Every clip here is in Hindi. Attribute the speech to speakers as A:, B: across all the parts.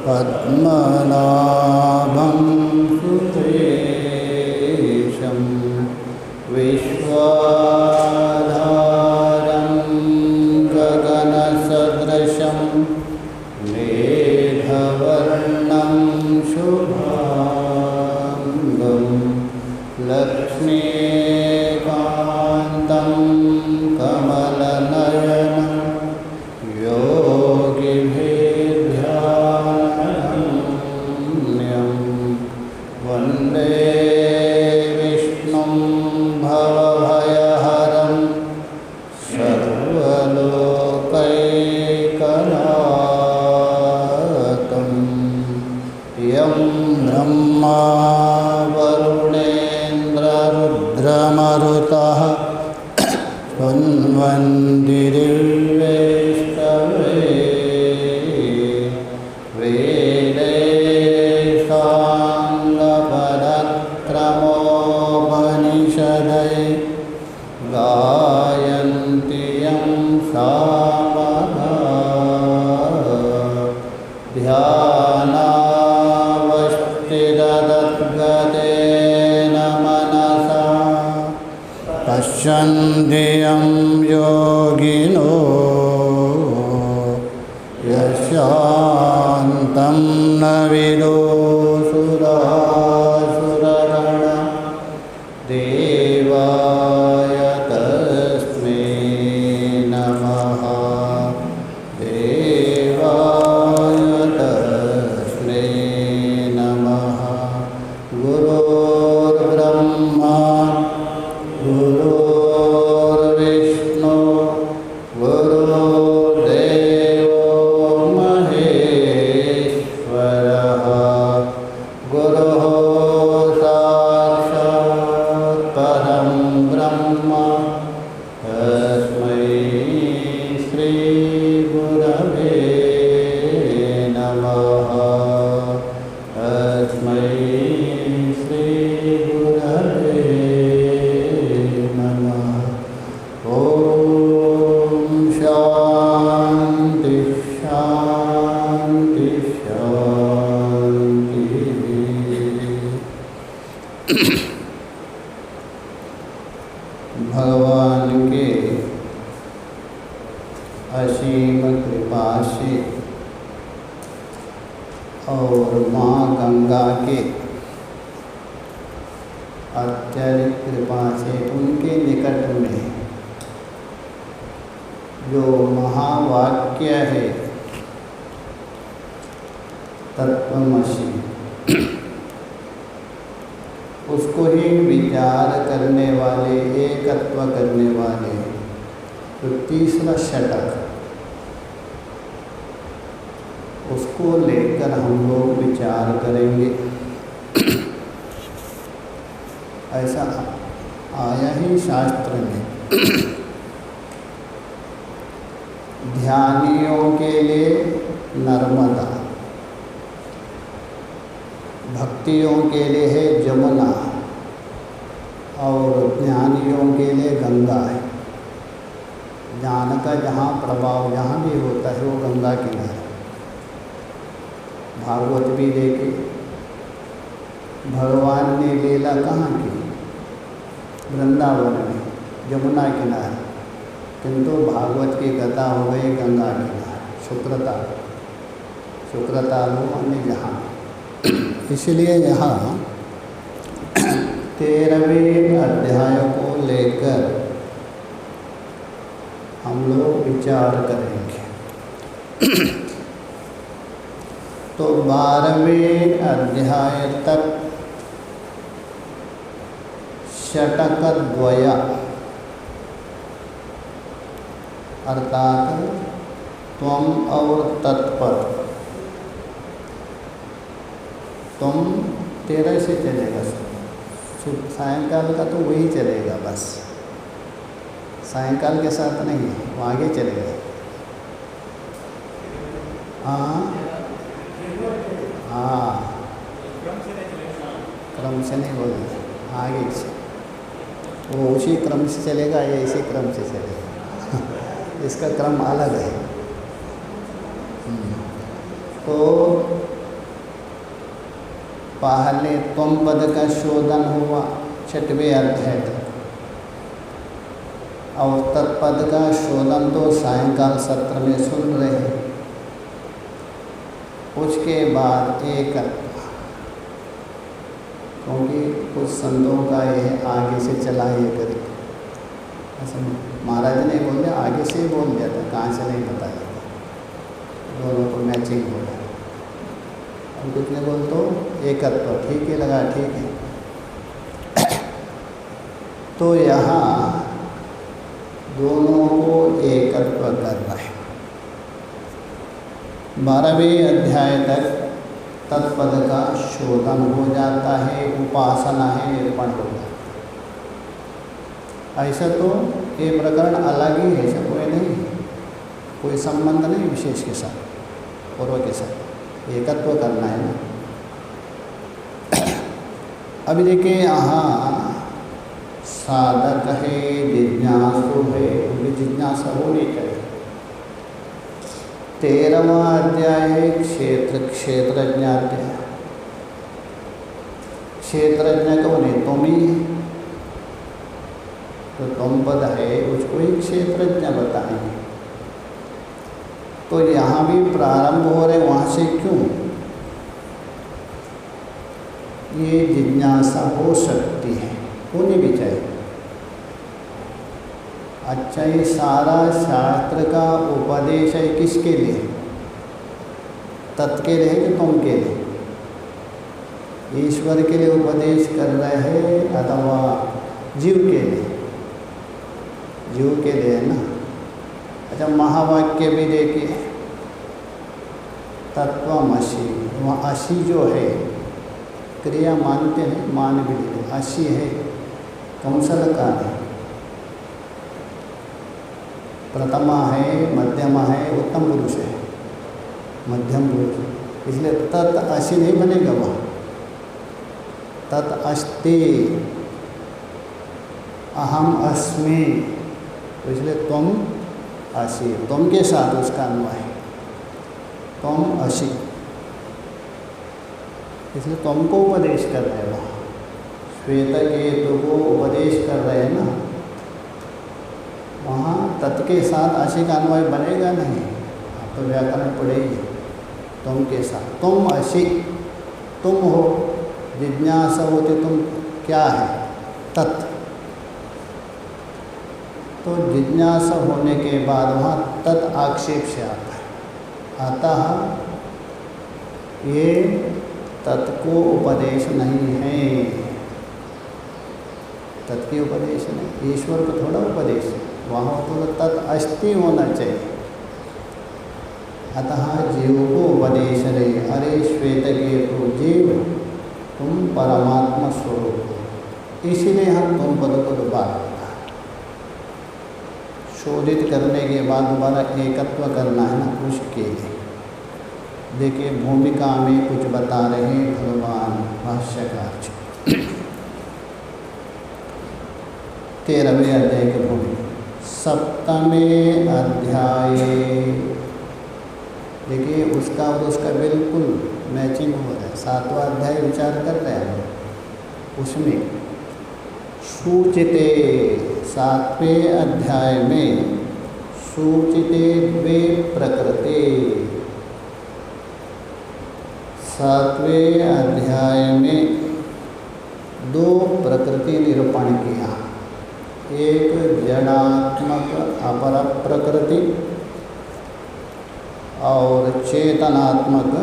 A: पद्मनाभं सुरेशं विश्वाधारं गगनसदृशं मेघवर्णं शुभांगं लक्ष्मीकान्तं कमलनयनं योगिभिर्ध्यानगम्यं वन्दे विष्णुं भवभयहरं सर्वलोकैकनाथं यं ब्रह्मा वरुणेन्द्ररुद्रमरुतः स्तुवन्ति दिव्यैस्तवे वेदैस्साङ्गपदक्रमोपनिषदै गायन्ति यं सामगा ध्यानावस्थिततद्गतेन मनसा पश्यन्ति यं योगिनो यशान्तं न विदुषुरासुरगण देवाय तस्मै नमः देवाय तस्मै नमः गुरुर्ब्रह्मा गुरुर्विष्णु गुरुर्देवो महेश्वरः गुरुः साक्षात् परं ब्रह्म तस्मै श्रीगुरवे नमः तस्मै श्रीगुरवे नमः ॐ शान्ति शान्ति शान्तिः। भगवान के असीम कृपा से और माँ गंगा के अत्यधिक कृपा से उनके निकट में जो महावाक्य है तत्वमसि, उसको ही विचार करने वाले, एकत्व करने वाले, तो तीसरा षटक, उसको लेकर हम लोग विचार करेंगे। ऐसा आया ही शास्त्र में। ध्यानियों के लिए नर्मदा, भक्तियों के लिए है जमुना और ज्ञानियों के लिए गंगा है। ज्ञान का जहाँ प्रभाव जहाँ भी होता है वो गंगा किनारे। भागवत भी देखे, भगवान ने लीला कहाँ की? वृंदावन में, जमुना किनारे, किंतु भागवत की कथा हो गई गंगा किनारे, शुक्रतालु अन्य जहाँ। इसलिए यहाँ 13वें अध्याय को लेकर हम लोग विचार करेंगे। तो 12वें अध्याय तक षटकद्वय अर्थात त्वम और तत्पर, तुम 13 से चलेगा। सायंकाल का तो वही चलेगा, बस सायंकाल के साथ नहीं, वो आगे चलेगा। हाँ हाँ, क्रम से नहीं बोलेगा, आगे से वो उसी क्रम से चलेगा या इसी क्रम से चलेगा। इसका क्रम अलग है। तो पहले त्वम पद का शोधन हुआ 6वें अध्याय तक, और तत्पद का शोधन तो सायंकाल सत्र में सुन रहे हैं। उसके बाद एक, क्योंकि कुछ संतों का यह आगे से चला ये करके, ऐसा महाराज ने बोल दिया, आगे से ही बोल दिया था, कहाँ से नहीं बताया था, दोनों को मैचिंग हो गया। और कुछ ने बोल तो एकत्व, ठीक है लगा, ठीक है। तो यहाँ दोनों को एकत्व करना है। 12वें अध्याय तक तत्पद का शोधन हो जाता है, उपासना है, निरूपण हो जाता है। ऐसा तो ये प्रकरण अलग ही है, ऐसा कोई नहीं, कोई संबंध नहीं विशेष के साथ, पूर्व के साथ एकत्व करना है ना। अभी देखिए यहाँ साधक है, जिज्ञासु है, उनकी जिज्ञासा होनी चाहिए। 13वां अध्याय है क्षेत्रज्ञ अध्याय। क्षेत्रज्ञ कौन है? तुम ही। तो तुम पद है उसको ही क्षेत्रज्ञ बताएंगे। तो यहाँ भी प्रारंभ हो रहे, वहाँ से क्यों? ये जिज्ञासा हो सकती है, होनी भी चाहिए। अच्छा, ये सारा शास्त्र का उपदेश है किसके लिए? तत् के लिए कि तुम के लिए? ईश्वर के लिए उपदेश कर रहे हैं अथवा जीव के लिए? जीव के लिए ना। अच्छा, महावाक्य भी देखिए, तत्वमसि, वहाँ असी जो है क्रिया मानते हैं, मान भी लेते, असी है कौशल का है, प्रथमा है, मध्यमा है, उत्तम पुरुष है, मध्यम पुरुष, इसलिए तत् असी नहीं बनेगा वहाँ, तत् अस्ति, अहम अस्मि, तो इसलिए तुम असी, तुम के साथ उसका अन्वय है, तुम असी, इसलिए तुमको उपदेश कर रहे हैं वहाँ। श्वेत केतु को उपदेश कर रहे हैं ना, वहाँ तत् के साथ असी का अन्वय बनेगा नहीं, आप तो व्याकरण पढ़ेगी। तुम के साथ, तुम असी, तुम हो, जिज्ञासा होती, तुम क्या है? तत्। तो जिज्ञासा होने के बाद वहाँ तत् आक्षेप से आता है, अतः ये तत् को उपदेश नहीं है, तत् की उपदेश नहीं, ईश्वर को थोड़ा उपदेश है, वहाँ तो तत् अस्ति होना चाहिए। अतः जीव को उपदेश रहे, अरे श्वेत केतु जीव, तुम परमात्मा स्वरूप हो, इसीलिए हम तुम पद को दोबारा शोधित करने के बाद दोबारा एकत्व करना है ना, उसके लिए। देखिए भूमिका में कुछ बता रहे हैं भगवान भाष्यकार जी। 13वें अध्याय की भूमिका। 7वें अध्याय देखिए, उसका और उसका बिल्कुल मैचिंग हो रहा है। 7वां अध्याय विचार कर रहे हैं, उसमें सूचिते, 7वें अध्याय में सूचिते द्वे प्रकृति, 7वें अध्याय में 2 प्रकृति निरूपण किया, एक जड़ात्मक अपर प्रकृति और चेतनात्मक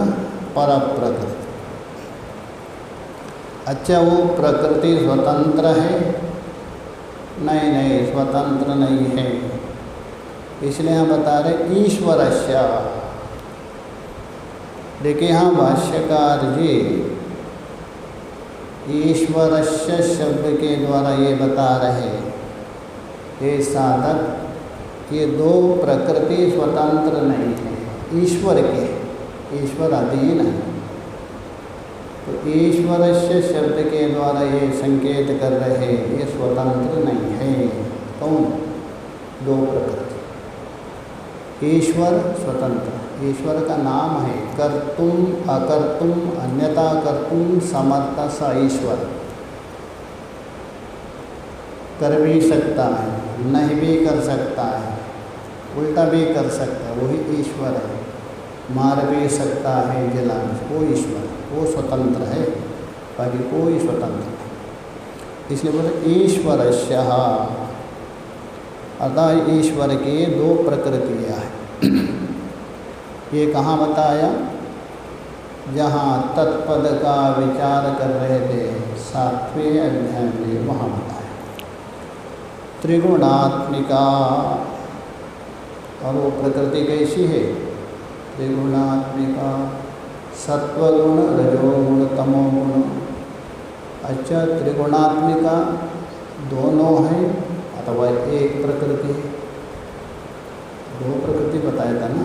A: पर प्रकृति। अच्छा, वो प्रकृति स्वतंत्र है? नहीं नहीं, स्वतंत्र नहीं है, इसलिए हम बता रहे ईश्वरस्य। देखिए यहाँ भाष्यकार जी ईश्वरस्य शब्द के द्वारा ये बता रहे, ये साधक, ये 2 प्रकृति स्वतंत्र नहीं है, ईश्वर के, ईश्वर अधीन है। तो ईश्वरस्य शब्द के द्वारा ये संकेत कर रहे, ये स्वतंत्र नहीं है। कौन? 2 प्रकृति, ईश्वर स्वतंत्र, ईश्वर का नाम है। कर्तुम अकर्तुम अन्यथा कर्तुम समर्थ स ईश्वर। कर भी सकता है, नहीं भी कर सकता है, उल्टा भी कर सकता है, वही ईश्वर है। मार भी सकता है, जला भी, वो ईश्वर, वो स्वतंत्र है, बाकी कोई स्वतंत्र नहीं। इसलिए बोले ईश्वरस्य, अतः ईश्वर की दो प्रकृतियाँ हैं। ये कहाँ बताया? जहाँ तत्पद का विचार कर रहे थे 7वें अध्याय में, वहाँ बताया त्रिगुणात्मिका। और वो प्रकृति कैसी है? त्रिगुणात्मिका, सत्वगुण, रजोगुण, तमोगुण। अच्छा, त्रिगुणात्मिका दोनों हैं अथवा एक प्रकृति? दो प्रकृति बताया था ना।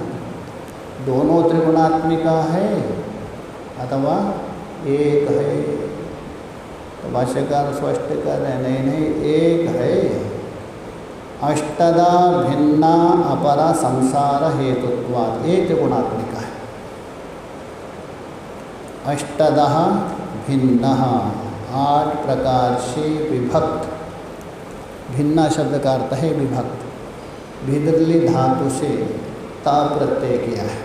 A: दोनों त्रिगुणात्मिका है अथवा एक है? तो भाष्यकार स्पष्ट कर रहे हैं, नहीं, एक है। अष्टदा भिन्ना अपरा संसार हेतुत्वात्, एक त्रिगुणात्मिका है। अष्टदा भिन्न, 8 प्रकार से विभक्त। भिन्ना शब्द का अर्थ है विभक्त। भिदली धातु से ता प्रत्यय किया है।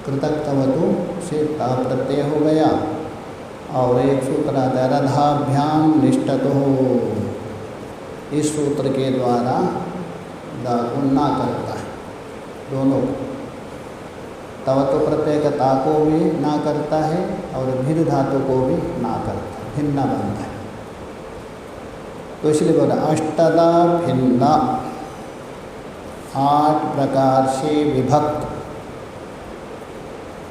A: कृतक्तवतु से ता प्रत्यय हो गया। और एक सूत्र आता है रधाभ्याम निष्ठतो, इस सूत्र के द्वारा दा को ना करता है, दोनों को। तवतु प्रत्यय का ता को भी ना करता है और भिद धातु को भी ना करता है, भिन्ना बनता है। तो इसलिए बोला अष्टदा भिन्ना, 8 प्रकार से विभक्त।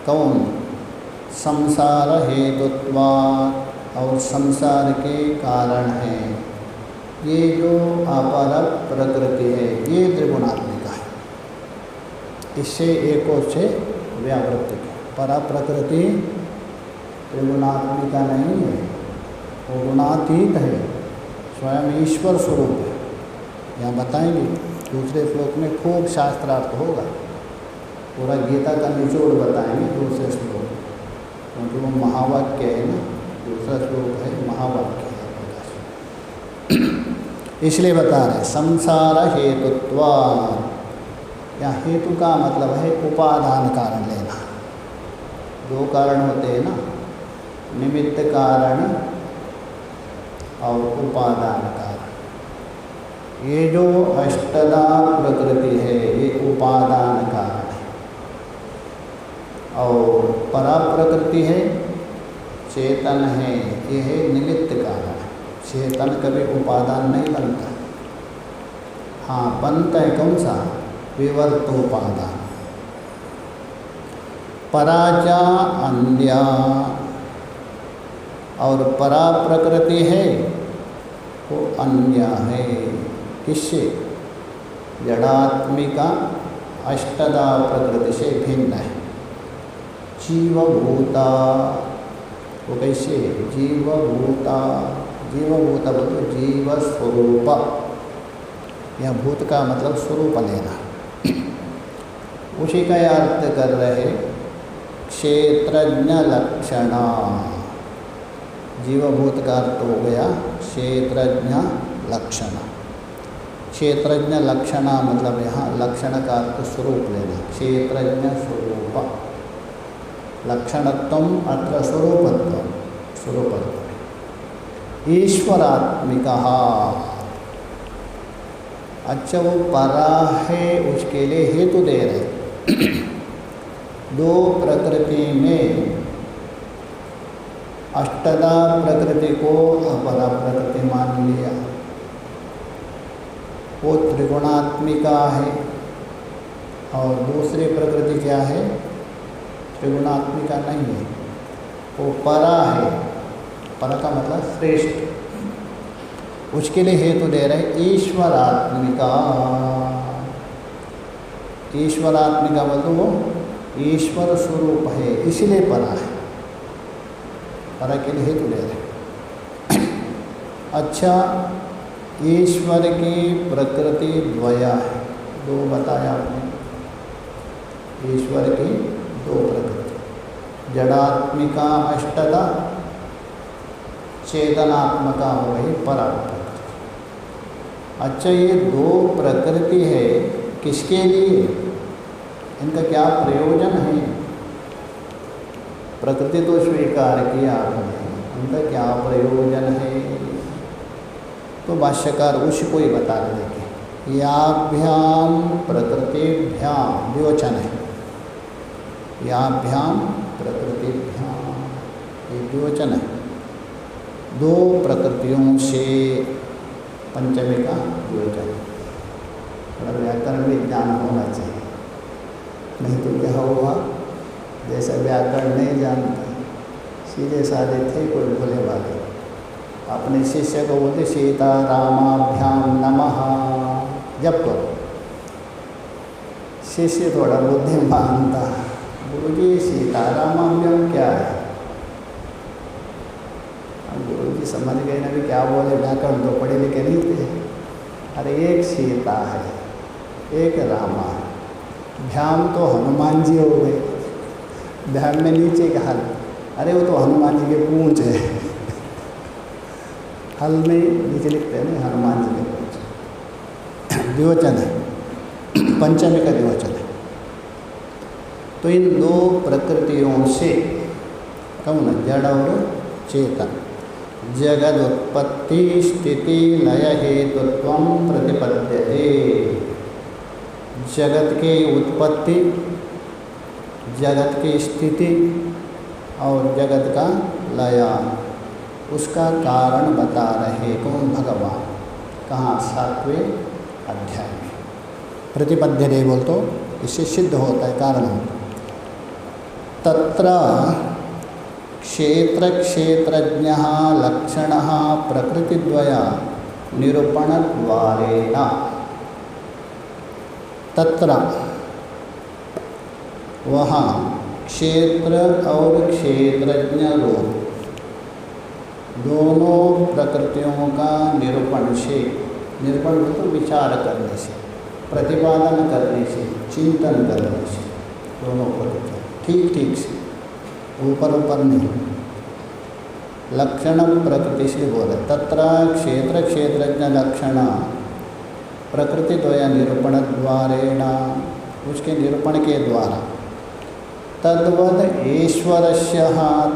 A: कौन? संसार हेतुत्वात्, और संसार के कारण है। ये जो अपर प्रकृति है ये त्रिगुणात्मिका है। इससे एको से व्यावृत्ति है। पर प्रकृति त्रिगुणात्मिका नहीं है, वो गुणातीत है, स्वयं ईश्वर स्वरूप है। यहाँ बताएंगे दूसरे श्लोक में, खूब शास्त्रार्थ होगा, पूरा गीता का निचोड़ बताएंगे दूसरे श्लोक, क्योंकि वो महावाक्य है ना, दूसरा श्लोक है महावाक्य है। इसलिए बता रहे संसार हेतुत्वात्। या हेतु का मतलब है उपादान कारण लेना। 2 कारण होते हैं ना, निमित्त कारण और उपादान कारण। ये जो अष्टदा प्रकृति है ये उपादान कारण है, और परा प्रकृति है, चेतन है, ये है निमित्त कारण। चेतन कभी उपादान नहीं बनता। हाँ, बनता है कौन सा? विवर्तोपादान। पराचा अन्या, और परा प्रकृति है वो अन्य है। किससे? जड़ात्मिका अष्टदा प्रकृति से भिन्न है। जीवभूता, वो कैसे? जीवभूता, जीवभूता बोलो जीव स्वरूप। यह भूत का मतलब स्वरूप लेना। उसी का अर्थ कर रहे क्षेत्रज्ञ लक्षणा। जीवभूत का अर्थ हो गया क्षेत्रज्ञ लक्षण। क्षेत्रज्ञ लक्षणा मतलब यहाँ लक्षण का अर्थ स्वरूप लेना। क्षेत्रज्ञ स्वरूप, लक्षणत्वम अत्र स्वरूपत्वम, स्वरूपत्व। ईश्वरात्मिका, अच्छा वो परा है, उसके लिए हेतु दे रहे। 2 प्रकृति में अष्टदा प्रकृति को अपरा प्रकृति मान लिया, वो त्रिगुणात्मिका है। और दूसरी प्रकृति क्या है? त्रिगुणात्मिका नहीं है, वो परा है। परा का मतलब श्रेष्ठ। उसके लिए हेतु दे रहे ईश्वरात्मिका। ईश्वरात्मिका मतलब वो ईश्वर स्वरूप है, इसलिए परा है। परा के लिए हेतु दे रहे। अच्छा, ईश्वर की प्रकृति द्वया है, दो बताया आपने, ईश्वर की दो प्रकृति, जड़ात्मिका अष्टधा, चेतनात्मका हो गई पराप्रकृति। अच्छा, ये दो प्रकृति है, किसके लिए, इनका क्या प्रयोजन है? प्रकृति तो स्वीकार किया आपने, उनका क्या प्रयोजन है? तो भाष्यकार उसको ही बता देंगे। याभ्याम प्रकृतिभ्याम द्विवचन है, याभ्याम प्रकृतिभ्याम, ये द्विवचन है। दो प्रकृतियों से, पंचमी का द्विवचन। थोड़ा व्याकरण में ज्ञान होना चाहिए, नहीं तो क्या होगा, जैसा व्याकरण नहीं जानते, सीधे साधे थे कोई भोले वाले, अपने शिष्य को बोलते सीतारामाभ्याम नमः जप करो। शिष्य थोड़ा बुद्धिमान था, गुरुजी सीतारामाभ्याम क्या है? गुरुजी समझ गए ना भी क्या बोले, व्याकरण तो पढ़े लिखे नहीं थे। अरे एक सीता है, एक रामा है, भ्याम तो हनुमान जी हो गए, भ्याम में नीचे का हल, अरे वो तो हनुमान जी के पूंछ है, हल में नीचे लिखते हैं ना हनुमान जी के पूंछ, द्विवचन है, पंचमी का द्विवचन है। तो इन दो प्रकृतियों से कौन, जड़ और चेतन, जगद उत्पत्ति स्थिति लय हेतुत्व प्रतिपद्यते। जगत की उत्पत्ति, जगत की स्थिति और जगत का लय, उसका कारण बता रहे कौन, भगवान। कहाँ, 7वें अध्याय में। प्रतिपद्यते बोल तो इससे सिद्ध होता है, कारण होता है। तत्र क्षेत्र क्षेत्रज्ञ लक्षण प्रकृतिद्वया निरूपणद्वारेण। तत्र वहाँ क्षेत्र और क्षेत्रज्ञ रूप दोनों प्रकृतियों का निरूपण से, निरूपण तो विचार करने से, प्रतिपादन करने से, चिंतन करने से, दोनों प्रकृतियाँ ठीक ठीक से, ऊपर ऊपर नहीं, लक्षण प्रकृति से बोले। तत्र क्षेत्र क्षेत्रज्ञ लक्षण प्रकृति द्वय निरूपण द्वारेण, उसके निरूपण के द्वारा, तद्वद ईश्वरस्य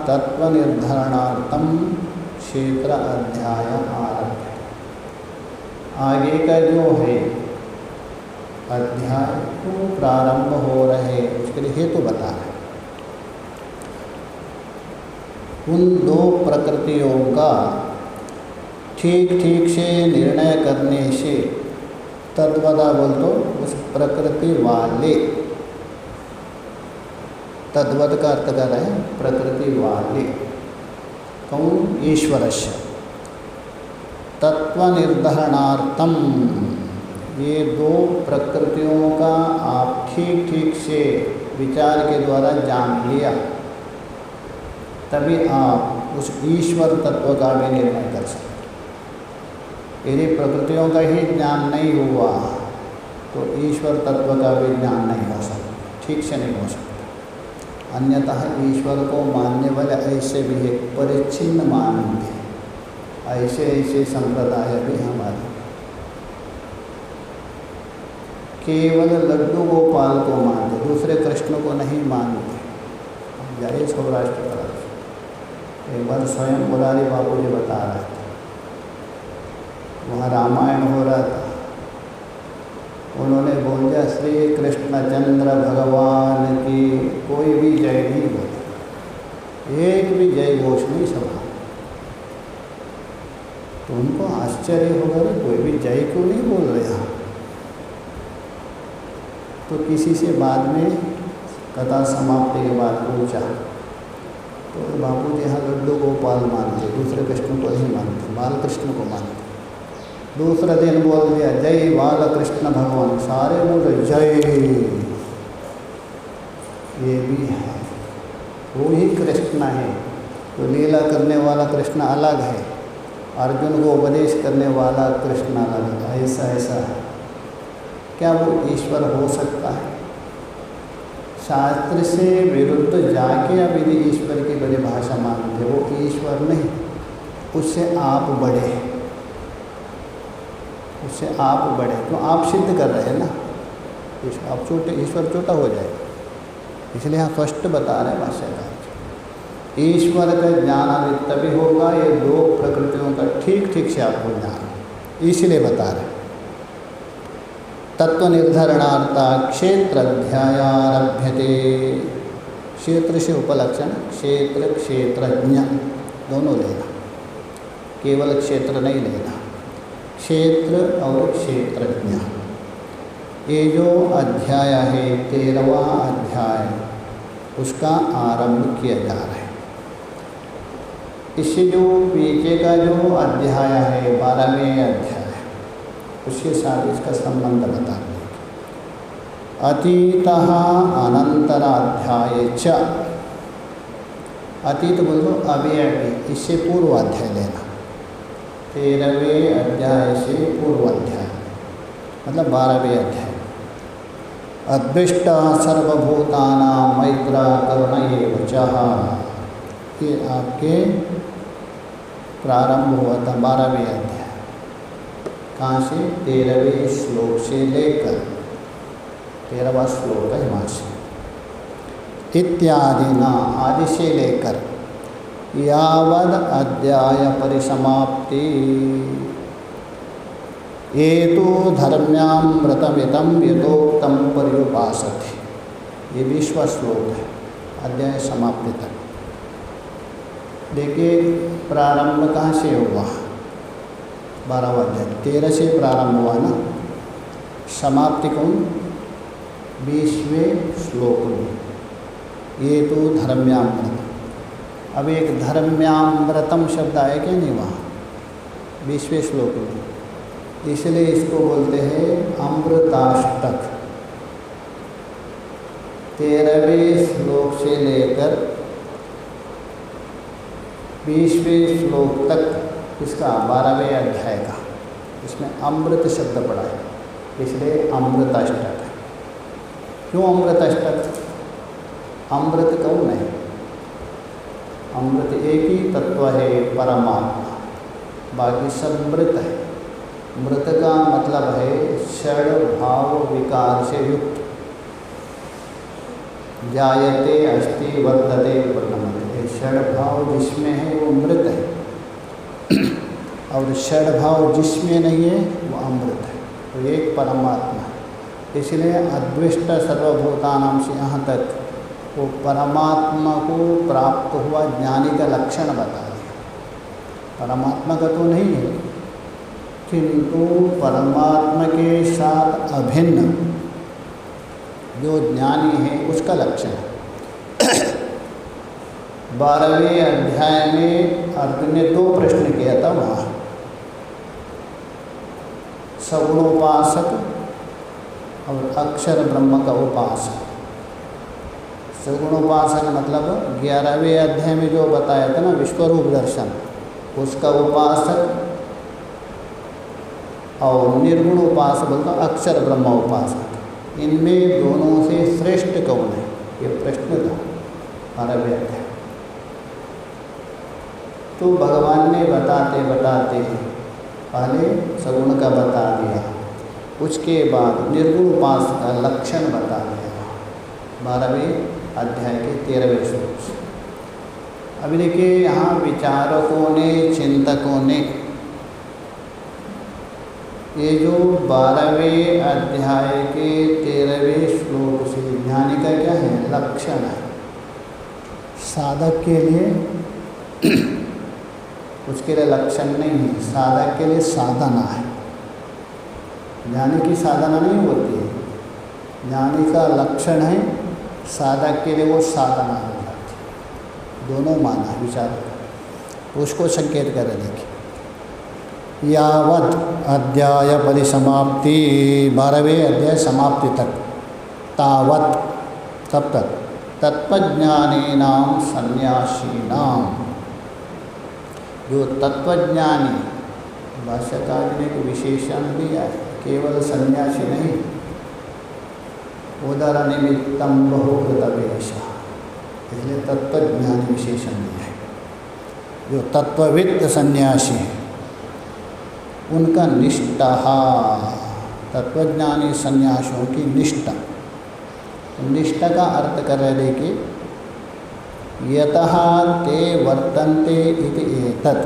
A: तत्वनिर्धारणार्थम क्षेत्र अध्याय आरभ्य। आगे का जो है अध्याय तो प्रारंभ हो रहे, उसके लिए हेतु बता रहे। उन दो प्रकृतियों का ठीक ठीक से निर्णय करने से, तद्वदा बोल तो उस प्रकृति वाले, तद्वद का अर्थ कर रहे हैं प्रकृति वाले, कौन, ईश्वरस्य तत्वनिर्धारणार्थम, ये दो प्रकृतियों का आप ठीक ठीक से विचार के द्वारा जान लिया, तभी आप उस ईश्वर तत्व का भी निर्णय कर सकते। यदि प्रकृतियों का ही ज्ञान नहीं हुआ तो ईश्वर तत्व का भी ज्ञान नहीं हो सकता, ठीक से नहीं हो सकता। अन्यतः ईश्वर को मानने वाले ऐसे भी एक परिच्छिन्न मानते हैं, ऐसे ऐसे संप्रदाय भी हमारे केवल लड्डू गोपाल को मानते, दूसरे कृष्ण को नहीं मानते। जय सौराष्ट्र तरफ एक बार स्वयं मुरारी बाबू जी बता रहे थे, वहाँ रामायण हो रहा था, उन्होंने बोला श्री कृष्णचंद्र भगवान की, कोई भी जय नहीं बोले, एक भी जय घोष नहीं सभा। तो उनको आश्चर्य होगा, कोई भी जय क्यों नहीं बोल रहे हैं। तो किसी से बाद में कथा समाप्ति के बाद पूछा, तो बापू जी यहाँ लड्डू गोपाल मानते, दूसरे कृष्ण को नहीं मानते, बाल कृष्ण को मानते। दूसरा दिन बोल दिया जय बाल कृष्ण भगवान, सारे बोले जय। ये भी है, वो ही कृष्ण है, तो लीला करने वाला कृष्ण अलग है, अर्जुन को उपदेश करने वाला कृष्ण अलग है। ऐसा ऐसा है, क्या वो ईश्वर हो सकता है? शास्त्र से विरुद्ध जाके अब यदि ईश्वर की परिभाषा मानते, वो ईश्वर नहीं, उससे आप बड़े, उससे आप बड़े। तो आप सिद्ध कर रहे हैं ना, आप छोटे, ईश्वर छोटा हो जाएगा। इसलिए यहाँ स्पष्ट बता रहे हैं भाष्यकार, ईश्वर का ज्ञान तभी होगा ये दो प्रकृतियों का ठीक ठीक से आपको ज्ञान, इसलिए बता रहे। तत्व निर्धारणार्था क्षेत्राध्यायारभ्यते। क्षेत्र से उपलक्षण, क्षेत्र क्षेत्रज्ञ दोनों लेना, केवल क्षेत्र नहीं लेना, क्षेत्र और क्षेत्रज्ञ। ये जो अध्याय है 13वां अध्याय, उसका आरंभ किया जा रहा है। इससे जो पीछे का जो अध्याय है 12वें अध्याय, उसके साथ इसका संबंध बता देंगे। अतीतः अनंतराध्याय च, अतीत बोलो अभी अभी, इससे पूर्व अध्याय लेना, 13वें अध्याय से पूर्व अध्याय मतलब 12वें अध्याय। अद्विष्टा सर्वभूतानां मैत्रा करुण एव च, ये आपके प्रारंभ हुआ था 12वें अध्याय। कहाँ से? 13वें श्लोक से लेकर 13वां श्लोक है वहाँ से, इत्यादि ना, आदि से लेकर यावद अध्याय परिसमाप्ति। ये तो धर्म्यामृतमिदं यथोक्तं पर्युपासते, ये 20वां श्लोक है अध्याय समाप्ति तक। देखिए प्रारंभ कहाँ से हुआ? 12वां अध्याय 13 से प्रारंभ हुआ ना, समाप्ति कौन? 20वें श्लोक में, ये तो धर्म्यामृतम। अब एक धर्म्यामृतम शब्द आया क्या नहीं वहाँ 20वें श्लोक में, इसलिए इसको बोलते हैं अमृताष्टक। 13वें श्लोक से लेकर 20वें श्लोक तक इसका 12वें अध्याय का, इसमें अमृत शब्द पड़ा है, इसलिए अमृताष्टक है। क्यों अमृताष्टक? अमृत कौन है? अमृत एक ही तत्व है परमात्मा, बाकी सब मृत है। मृत का मतलब है षड भाव विकार से युक्त, जायते अस्ति वर्तते वर्तते। षड भाव जिसमें है वो मृत है, और षड भाव जिसमें नहीं है वो अमृत है। तो एक परमात्मा है, इसलिए अद्विष्ट सर्वभूतानां से यहाँ तक वो परमात्मा को प्राप्त हुआ ज्ञानी का लक्षण बता दिया। परमात्मा का तो नहीं है, किंतु परमात्मा के साथ अभिन्न जो ज्ञानी है उसका लक्षण है। 12वें अध्याय में अर्जुन ने 2 प्रश्न किया था वहाँ, सगुणोपासक और अक्षर ब्रह्म का उपासक। सगुणोपासक मतलब 11वें अध्याय में जो बताया था ना विश्वरूप दर्शन, उसका उपासक, और निर्गुण उपासक बोलता अक्षर ब्रह्म उपासक। इनमें दोनों से श्रेष्ठ कौन है, ये प्रश्न था 12वें अध्याय। तो भगवान ने बताते बताते पहले सगुण का बता दिया, उसके बाद निर्गुण उपासक का लक्षण बता दिया 12वें अध्याय के 13वें श्लोक से। अभी देखिए यहाँ विचारकों ने, चिंतकों ने ये जो 12वें अध्याय के 13वें श्लोक से ज्ञानी का क्या है? लक्षण है। साधक के लिए उसके लिए लक्षण नहीं है, साधक के लिए साधना है। ज्ञानी की साधना नहीं होती है, ज्ञानी का लक्षण है, साधक के लिए वो साधना हो जाती है। दोनों माना विचार, उसको संकेत कर देखिए। यावत अध्याय परिसमाप्ति, 12वें अध्याय समाप्ति तक, तावत तब तक, तत्वज्ञानीनां सन्यासीनां, जो तत्वज्ञानी, भाष्यकार ने एक विशेषण दिया है, केवल सन्यासी नहीं, उदर निमित्तम बहुकृतवेश, इसलिए तत्वज्ञानी विशेषण दिया है। जो तत्वविद सन्यासी है उनका निष्ठा, तत्वज्ञानी सन्यासियों की निष्ठा। निष्ठा का अर्थ कर रहे देखिए, यतः ते वर्तन्ते इति एतत्।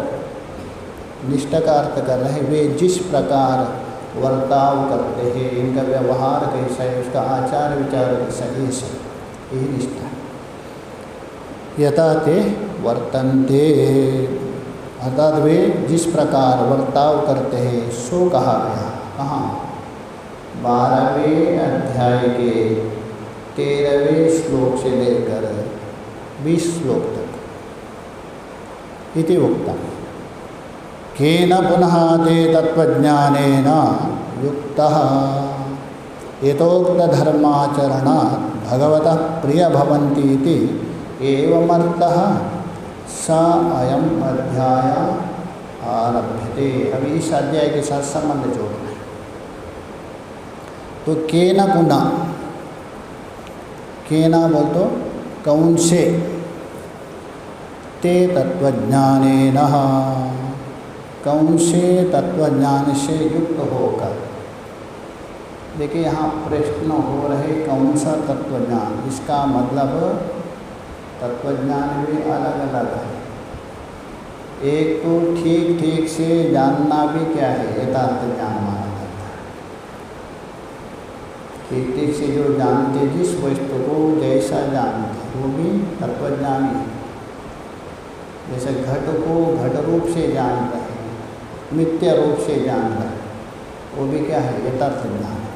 A: निष्ठा का अर्थ कर रहे हैं वे जिस प्रकार वर्ताव करते हैं, इनका व्यवहार कैसा है, उसका आचार विचार कैसा है, ये सब यही निष्ठा है। यथा ते वर्तन्ते अर्थात वे जिस प्रकार वर्ताव करते हैं सो कहा गया। कहाँ? 12वें अध्याय के 13वें श्लोक से लेकर 20 श्लोक तक। इति उक्तम् केन पुनः ते तत्वज्ञानेन युक्तः यतोक्तधर्माचरणात् भगवतः प्रिय भवन्ति इति एवमर्थः स अयम् अध्याय आरभ्यते। अभी इस अध्याय के साथ संबंध जोड़ना है। तो केन पुनः, केना बोल तो कौन से, ते तत्वज्ञानेन, कौन से तत्वज्ञान से युक्त होकर। देखिए यहाँ प्रश्न हो रहे कौन सा तत्वज्ञान, इसका मतलब तत्वज्ञान भी अलग अलग है। एक तो ठीक ठीक से जानना भी क्या है, यथार्थ ज्ञान माना जाता है। ठीक ठीक से जो जानते, जिस वस्तु को जैसा जानते वो भी तत्वज्ञानी है। जैसे घट को घट रूप से जान रहे, मिथ्या रूप से जान रहे, वो भी क्या है, यथार्थ ज्ञान है।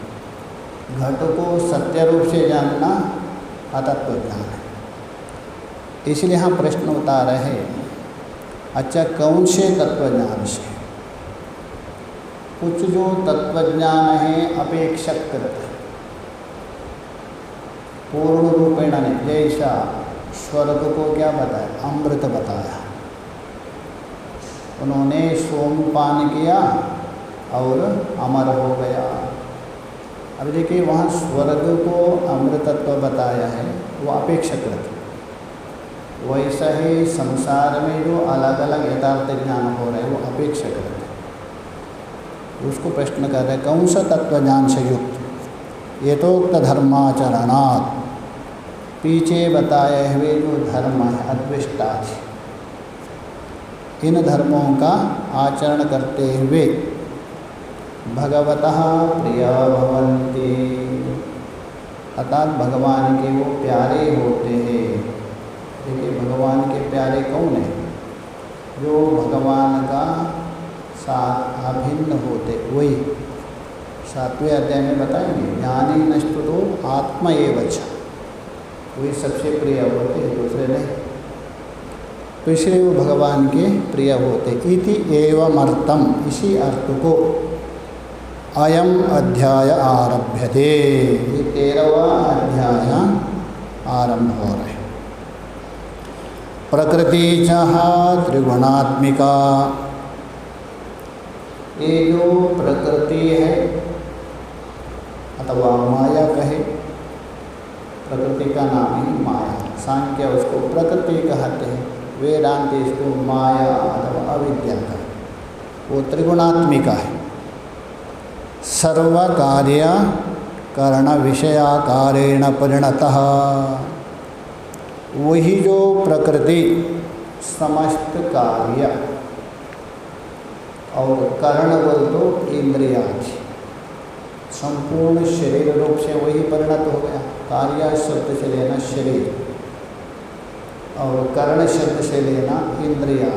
A: घट को सत्य रूप से जानना अतत्व ज्ञान है। इसलिए हम प्रश्न उठा रहे हैं, अच्छा कौन से तत्वज्ञान से? कुछ जो तत्वज्ञान है अपेक्षाकृत, पूर्ण रूपेण नहीं। जैसा स्वर्ग को क्या बताया, अमृत बताया, उन्होंने सोमपान किया और अमर हो गया। अब देखिए वहाँ स्वर्ग को अमृतत्व बताया है, वो अपेक्षाकृत। वैसा ही संसार में जो अलग अलग यथार्थ ज्ञान हो रहे हैं वो अपेक्षाकृत है। उसको प्रश्न कर रहे हैं कौन सा तत्वज्ञान से युक्त। यथोक्त धर्माचरणात्, पीछे बताए हुए जो धर्म है अद्विष्टाच, इन धर्मों का आचरण करते हुए भगवतः प्रिय भवन्ति, अर्थात भगवान के वो प्यारे होते हैं। देखिए भगवान के प्यारे कौन है? जो भगवान का साथ अभिन्न होते, वही 7वें अध्याय में बताएंगे। ज्ञानी नष्टुतो आत्मा एव च, वही सबसे प्रिय होते हैं, दूसरे नहीं। तो इसलिए वो भगवान के प्रिय होते। इति एवं अर्थम, इसी अर्थ को अयम अध्याय आरभ्यते, ये 13वां अध्याय आरंभ हो रहे। प्रकृति चह त्रिगुणात्मिका, ये जो प्रकृति है अथवा माया कहे, प्रकृति का नाम ही माया। सांख्य उसको प्रकृति कहते हैं, वेदांत इसको माया अथवा अविद्या कहते हैं। वो त्रिगुणात्मिका है। सर्व कार्य कर्ण विषयाकारेण परिणतः, वही जो प्रकृति समस्त कार्य और कर्ण बोल तो इंद्रिया, संपूर्ण शरीर रूप से वही परिणत हो गया। कार्य शब्द से लेना शरीर और कर्ण शब्द से लेना इंद्रिया,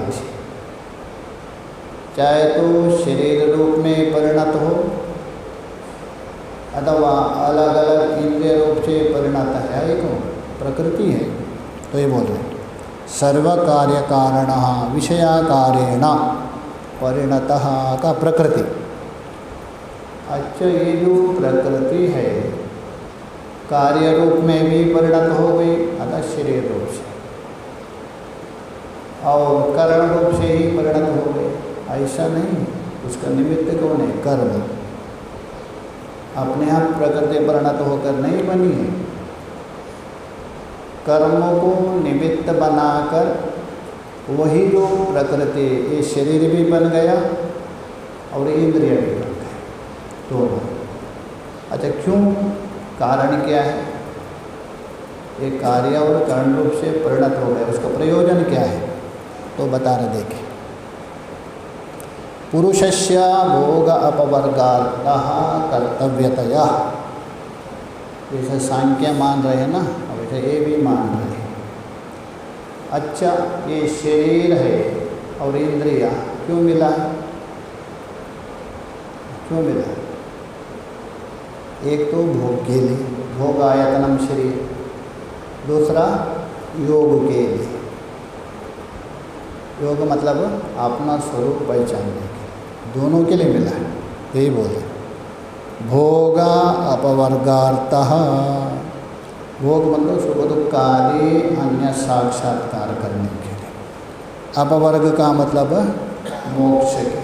A: चाहे तो शरीर रूप में परिणत हो अथवा अलग अलग इंद्रिय रूप से परिणत है, एक प्रकृति है। तो ये बोल रहे सर्व कार्य कारण विषयाकारेण परिणतः का प्रकृति। अच्छा ये जो प्रकृति है कार्य रूप में भी परिणत हो गई, अतः शरीर रूप से, और कर्ण रूप से ही परिणत हो गए। ऐसा नहीं, उसका निमित्त कौन है? कर्म। अपने आप प्रकृति परिणत होकर नहीं बनी है। कर्मों को निमित्त बनाकर वही जो प्रकृति, ये शरीर भी बन गया और इंद्रिय भी बन गए दोनों। अच्छा, क्यों? कारण क्या है? ये कार्य और कारण रूप से परिणत हो गया, उसका प्रयोजन क्या है? तो बता रहे, देखें। पुरुषस्य भोग अपवर्गार्थः कर्तव्यतया, जैसे सांख्य मान रहे हैं ना, अब वैसे ये भी मान रहे हैं। अच्छा, ये शरीर है और इंद्रिया क्यों मिला है? क्यों मिला? एक तो भोग के लिए, भोग आयतनम शरीर, दूसरा योग के लिए। योग मतलब अपना स्वरूप पहचानने के, दोनों के लिए मिला है। यही बोले भोगा अपवर्गार्थः, भोग मतलब सुख दुख आदि अन्य साक्षात्कार करने के लिए। अपवर्ग का मतलब मोक्ष के लिए।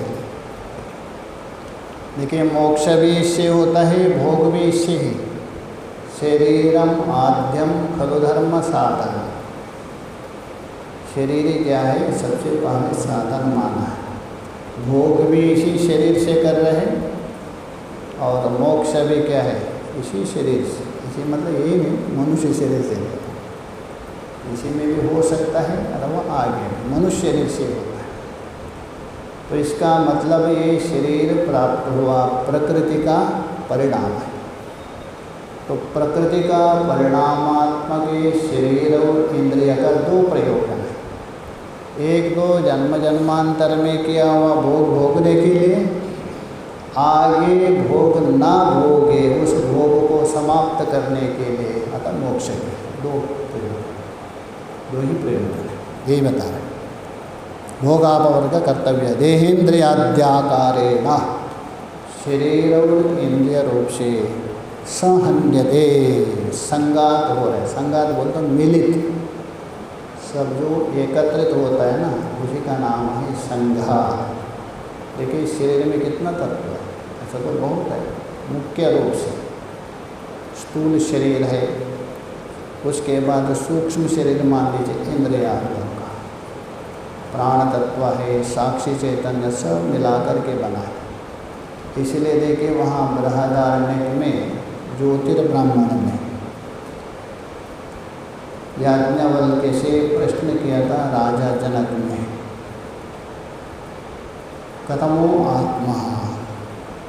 A: देखिए, मोक्ष भी इससे होता है, भोग भी इससे ही। शरीरम आद्यम खलु धर्म साधन, शरीर क्या है? सबसे पहले साधन माना है। भोग भी इसी शरीर से कर रहे हैं और मोक्ष भी क्या है? इसी शरीर से। इसी मतलब यही नहीं, मनुष्य शरीर से, इसी में भी हो सकता है अथवा आगे मनुष्य शरीर से होता है। तो इसका मतलब ये शरीर प्राप्त हुआ प्रकृति का परिणाम है। तो प्रकृति का परिणामात्मक ये शरीर और इंद्रिय का दो प्रयोजन है। एक तो जन्म जन्मांतर में किया हुआ भोग भोगने के लिए, आगे भोग ना भोगे उस भोग को समाप्त करने के लिए, अतः मोक्ष के दो प्रयोग, दो ही प्रयोजन है। यही बता रहे। भोगापवर्ग कर्तव्य देहेन्द्रियाद्याकारेण, शरीर और इंद्रिय रूप से सहन्यते, संगात हो रहे। संगात बोलते मिलित, सब जो एकत्रित होता है ना, उसी का नाम है संघात। देखिए, शरीर में कितना तत्व है, ऐसा तो बहुत है। मुख्य रूप से स्थूल शरीर है, उसके बाद सूक्ष्म शरीर मान लीजिए इंद्रियात्मा का, प्राण तत्व है, साक्षी चैतन्य, सब मिलाकर के बना है। इसलिए देखिए, वहाँ बृहदारण्यक में ज्योतिर्ब्राह्मण में याज्ञवल्क्य से प्रश्न किया था राजा जनक ने, कथमो आत्मा,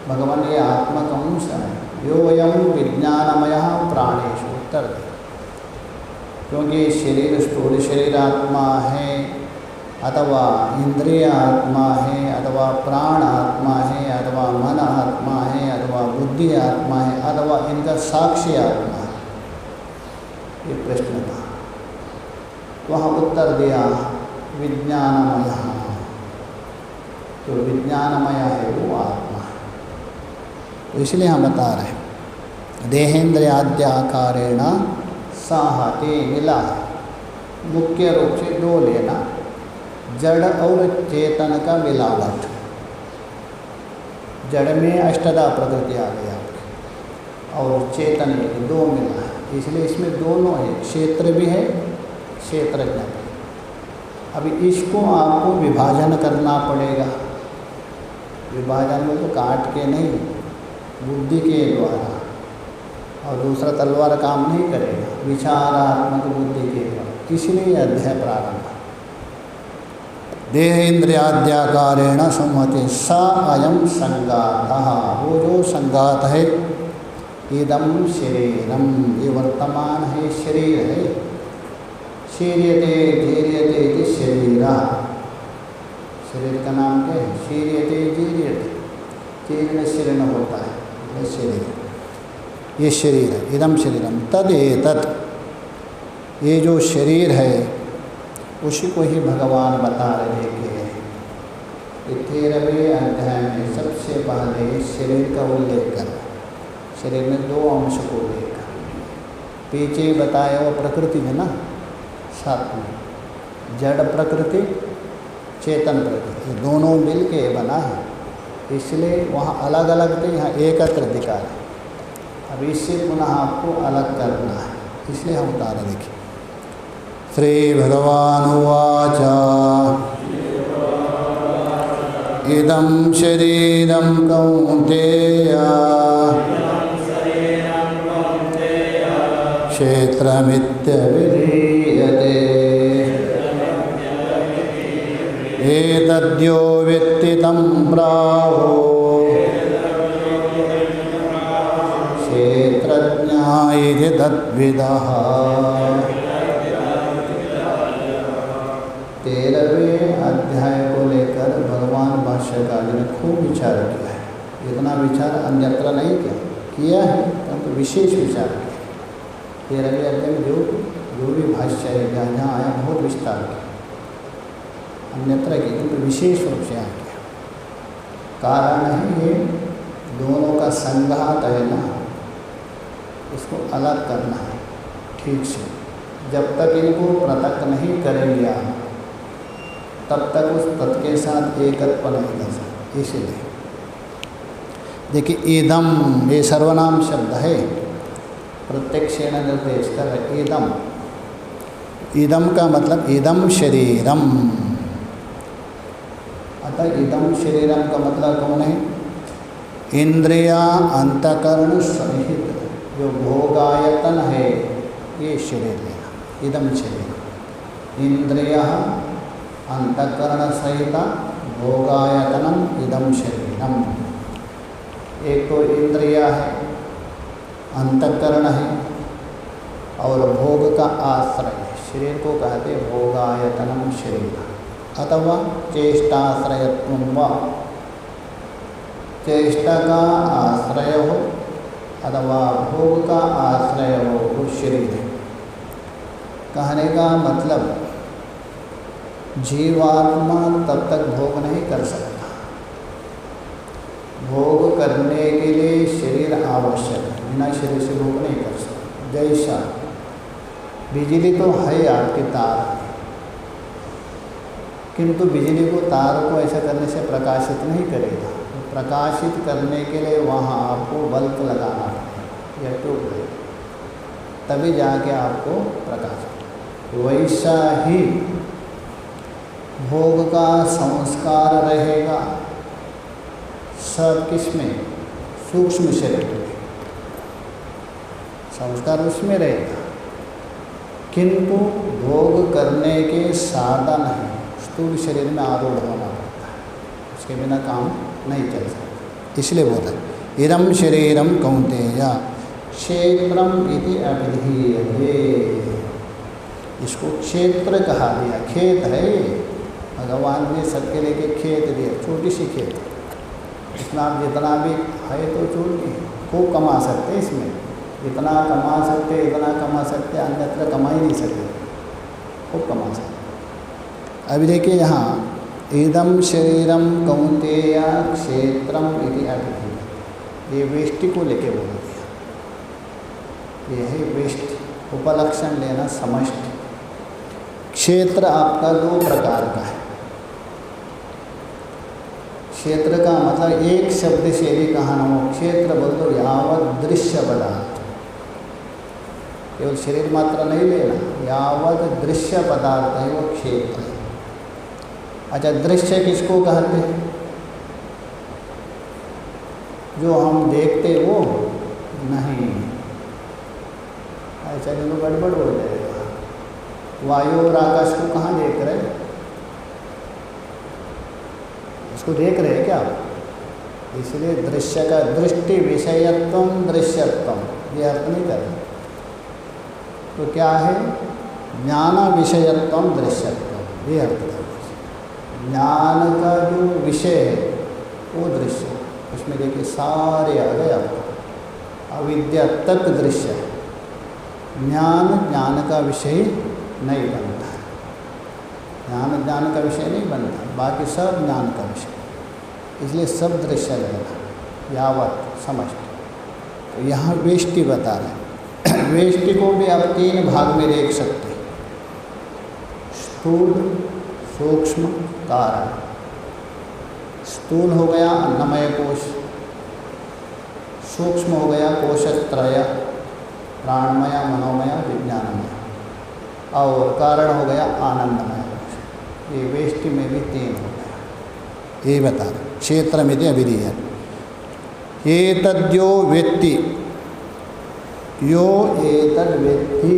A: भगवान ये आत्मा कौन सा है? योऽयं विज्ञानमयः प्राणेषु, उत्तर दे। क्योंकि शरीर स्थूल शरीर आत्मा है, अथवा इंद्रिय आत्मा है, अथवा प्राण आत्मा है, अथवा मन आत्मा है, अथवा बुद्धि आत्मा है, अथवा इनका साक्षी आत्मा है, ये प्रश्न था। वहाँ उत्तर दिया विज्ञानमय, तो विज्ञानमय है वो आत्मा है। तो इसलिए हम बता रहे हैं देहेन्द्रियाद्याकारेण साहते, मिला है। मुख्य रूप से दो लेना, जड़ और चेतन का मिलावट। जड़ में अष्टधा प्रकृति आ गई आपकी, और चेतन में दो मिला है, इसलिए इसमें दोनों है, क्षेत्र भी है क्षेत्रज्ञ भी। अभी इसको आपको विभाजन करना पड़ेगा। विभाजन में तो काट के नहीं, बुद्धि के द्वारा, और दूसरा तलवार काम नहीं करेगा, विचारात्मक बुद्धि के द्वारा। इसलिए अध्याय प्रारंभ। देहेन्द्रियाद्याकारेण संहते स अयम संगातः, वो जो संगात है, इदम शरीरम, ये वर्तमान है, शरीर है। शीर्यते जीर्यते इति शरीरा, शरीर का नाम क्या है? शीर्यते जीर्यते, जीर्ण शीर्ण होता है, ये शरीर, ये शरीर है। इदम शरीरम तदेतत्, ये जो शरीर है उसी को ही भगवान बता रहे कि 13वें अध्याय में सबसे पहले शरीर का उल्लेख कर, शरीर में दो अंश को लेकर, पीछे बताया वो प्रकृति है ना, साथ में जड़ प्रकृति चेतन प्रकृति, दोनों मिल के बना है। इसलिए वहाँ अलग अलग थे, यहाँ एकत्र दिखा रहे। अब इससे पुनः आपको अलग करना है, इसलिए हम उतारा देखिए। श्री भगवानुवाच इदं शरीरं कौन्तेय क्षेत्रमित्यभिधीयते एतद्यो वेत्ति तं प्राहो क्षेत्रज्ञा इति तद्विदः। 13वें अध्याय को लेकर भगवान भाष्यकार ने खूब विचार किया है। इतना विचार अन्यत्र नहीं किया है, परंतु विशेष विचार किया। 13वें अध्याय में जो भी भाष्य है जहाँ जहाँ आया बहुत विस्तार किया, अन्यत्र की किंतु विशेष रूप से यहाँ किया। कारण है ये दोनों का संघात है ना, इसको अलग करना है ठीक से। जब तक इनको पृथक नहीं करेंगे आप, तब तक उस तत् के साथ एकत्व नहीं कर सकते। इसीलिए देखिए, इदम ये सर्वनाम शब्द है, प्रत्यक्षेण निर्देश कर इदम। इदम का मतलब इदम शरीरम, अतः इदम शरीरम का मतलब कौन है? इंद्रिया अंतकरण सहित जो भोगायतन है ये शरीर लेना, इदम शरीर। इंद्रिया अंतकरण सहित भोगायतनम इदम शरीरम। एक तो इंद्रिया है, अंतकरण है और भोग का आश्रय है। शरीर को कहते भोगायतनम शरीर, अथवा चेष्टाश्रयत्वं वा, चेष्टा का आश्रय हो अथवा भोग का आश्रय हो वो शरीर है। कहने का मतलब जीवात्मा तब तक भोग नहीं कर सकता। भोग करने के लिए शरीर आवश्यक है, बिना शरीर से भोग नहीं कर सकता। जैसा बिजली तो है आपके तार, किंतु बिजली को तार को ऐसा करने से प्रकाशित नहीं करेगा। प्रकाशित करने के लिए वहाँ आपको बल्ब लगाना पड़ेगा या ट्यूबलाइट, तभी जाके आपको प्रकाशित। वैसा ही भोग का संस्कार रहेगा सब किसमें? सूक्ष्म शरीर में संस्कार उसमें रहेगा, किंतु भोग करने के साधन है स्थूल शरीर में आरूढ़ होना पड़ता है, उसके बिना काम नहीं चल सकता। इसलिए बोलते इदं शरीरम कौन्तेय क्षेत्रम इति अभिधीयते। इसको क्षेत्र कहा दिया, खेत है ये। भगवान ने सबके लेके खेत दिया, छोटी सी खेत, इसमें आप जितना भी है तो छोटी खूब कमा सकते, इसमें जितना कमा सकते इतना कमा सकते, अन्यत्र कमा ही नहीं सकते, खूब कमा सकते। अभी देखिए यहाँ इदं शरीरम कौन्तेय क्षेत्रम इति अभिधीयते, ये वेष्टि को लेके बोल दिया। ये है वेष्टि, उपलक्षण लेना समष्टि। क्षेत्र आपका दो प्रकार का है। क्षेत्र का मतलब एक शब्द से भी कहा ना हो, क्षेत्र बोल दो यावत दृश्य पदार्थ, केवल शरीर मात्र नहीं लेना, यावत दृश्य पदार्थ है वो क्षेत्र है। अच्छा, दृश्य किसको कहते हैं? जो हम देखते वो नहीं, ऐसा नहीं तो गड़बड़ हो जाएगा। वायु और आकाश को कहाँ देख रहे? इसको देख रहे हैं क्या आप? इसलिए दृश्य का दृष्टि विषयत्वम दृश्यत्वम ये अर्थ नहीं करें। तो क्या है? ज्ञान विषयत्वम दृश्यत्वम ये अर्थ है। ज्ञान का जो विषय है वो दृश्य, उसमें देखिए सारे आ गए आपको। अविद्या तक दृश्य है, ज्ञान का विषय नहीं बनता है। ज्ञान का विषय नहीं बनता, बाकी सब ज्ञान का विषय, इसलिए सब दृश्य लेना यावत समष्टि। तो यहाँ वेष्टि बता रहे हैं। वेष्टि को भी आप तीन भाग में देख सकते हैं, स्थूल सूक्ष्म कारण। स्थूल हो गया अन्नमय कोश, सूक्ष्म हो गया कोशत्रय, प्राणमय, मनोमय, विज्ञानमय, और कारण हो गया आनंदमय। ये वेष्टि में भी 3 हो गया। ये बता रहे क्षेत्र में अभिधीय एतद्यो व्यक्ति, यो एतद व्यक्ति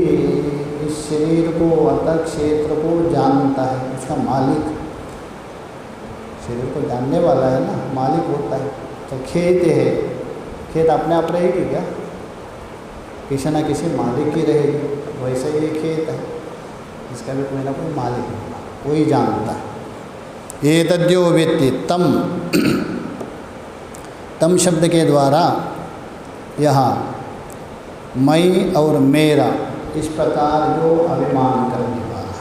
A: इस शरीर को अर्थात क्षेत्र को जानता है, उसका मालिक, शरीर को जानने वाला है ना, मालिक होता है। तो खेत है, खेत अपने आप रहेगी क्या? किसी न किसी मालिक की रहेगी। वैसे ही ये खेत है, इसका भी कोई ना कोई मालिक होगा, वही जानता है। एतद्यो वेत्ति, तम शब्द के द्वारा यहाँ मैं और मेरा इस प्रकार जो अभिमान करने वाला,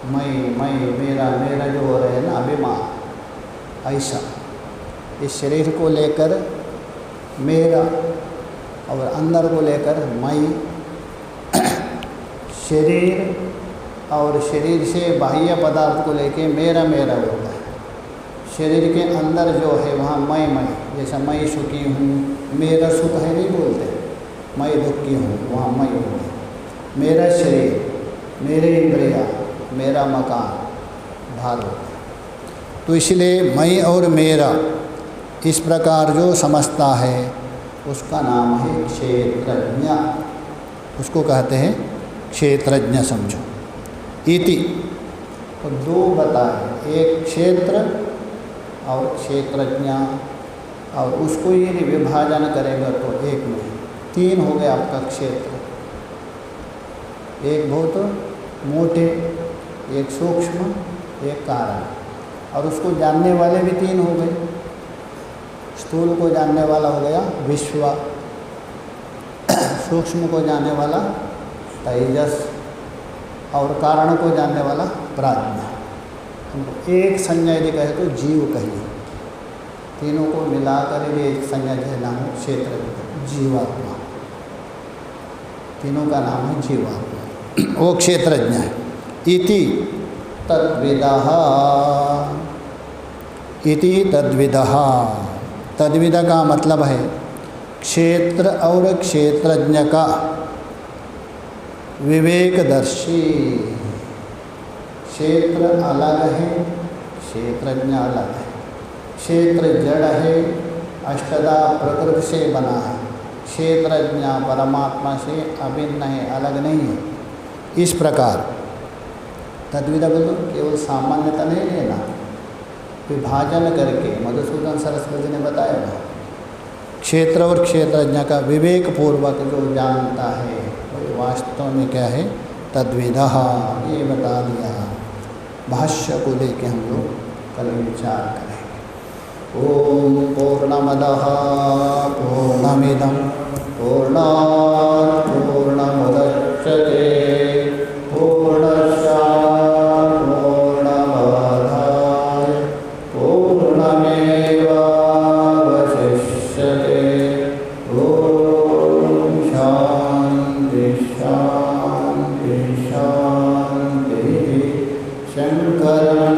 A: मैं मेरा जो हो रहे हैं ना अभिमान, ऐसा इस शरीर को लेकर मेरा और अंदर को लेकर मैं, शरीर और शरीर से बाह्य पदार्थ को लेकर मेरा होता है। शरीर के अंदर जो है वहाँ मैं, जैसा मैं सुखी हूँ, मेरा सुख है नहीं बोलते, मैं दुखी हूँ, वहाँ मैं हूँ। मेरा शरीर, मेरे इंद्रिया, मेरा मकान, भार होता है। तो इसलिए मैं और मेरा इस प्रकार जो समझता है उसका नाम है क्षेत्रज्ञ, उसको कहते हैं क्षेत्रज्ञ समझो। इति तो 2 बताए, एक क्षेत्र और क्षेत्रज्ञ, और उसको यदि विभाजन करेगा तो एक में 3 हो गए आपका क्षेत्र, एक बहुत मोटे, एक सूक्ष्म, एक कारण, और उसको जानने वाले भी 3 हो गए। स्थूल को जानने वाला हो गया विश्व, सूक्ष्म को जानने वाला तेजस, और कारण को जानने वाला प्राज्ञा। एक संज्ञा यदि कहे तो जीव कहिए, तीनों को मिलाकर यदि एक संज्ञा जो नाम हो क्षेत्र, जीवात्मा, तीनों का नाम है जीवात्मा, वो क्षेत्रज्ञ है। इति तद्विदः, इति तद्विदः, तद्विद का मतलब है क्षेत्र और क्षेत्रज्ञ का विवेकदर्शी। क्षेत्र अलग है, क्षेत्रज्ञ अलग है। क्षेत्र जड़ है, अष्टधा प्रकृति से बना है। क्षेत्रज्ञ परमात्मा से अभिन्न है, अलग नहीं है। इस प्रकार तद्विद बोलो, केवल सामान्यता नहीं लेना, विभाजन करके मधुसूदन सरस्वती ने बताया ना, क्षेत्र और क्षेत्रज्ञ का विवेक पूर्वक जो जानता है वही वास्तव में क्या है, तद्विदः, ये बता दिया। भाष्य को लेके हम लोग कल विचार करेंगे। ओम पूर्णमदः पूर्णमिदं पूर्णात् पूर्णमुदच्यते पूर्णस्य पूर्णमादाय पूर्णमेवावशिष्यते। ओम शांति शांति शांति। शंकरं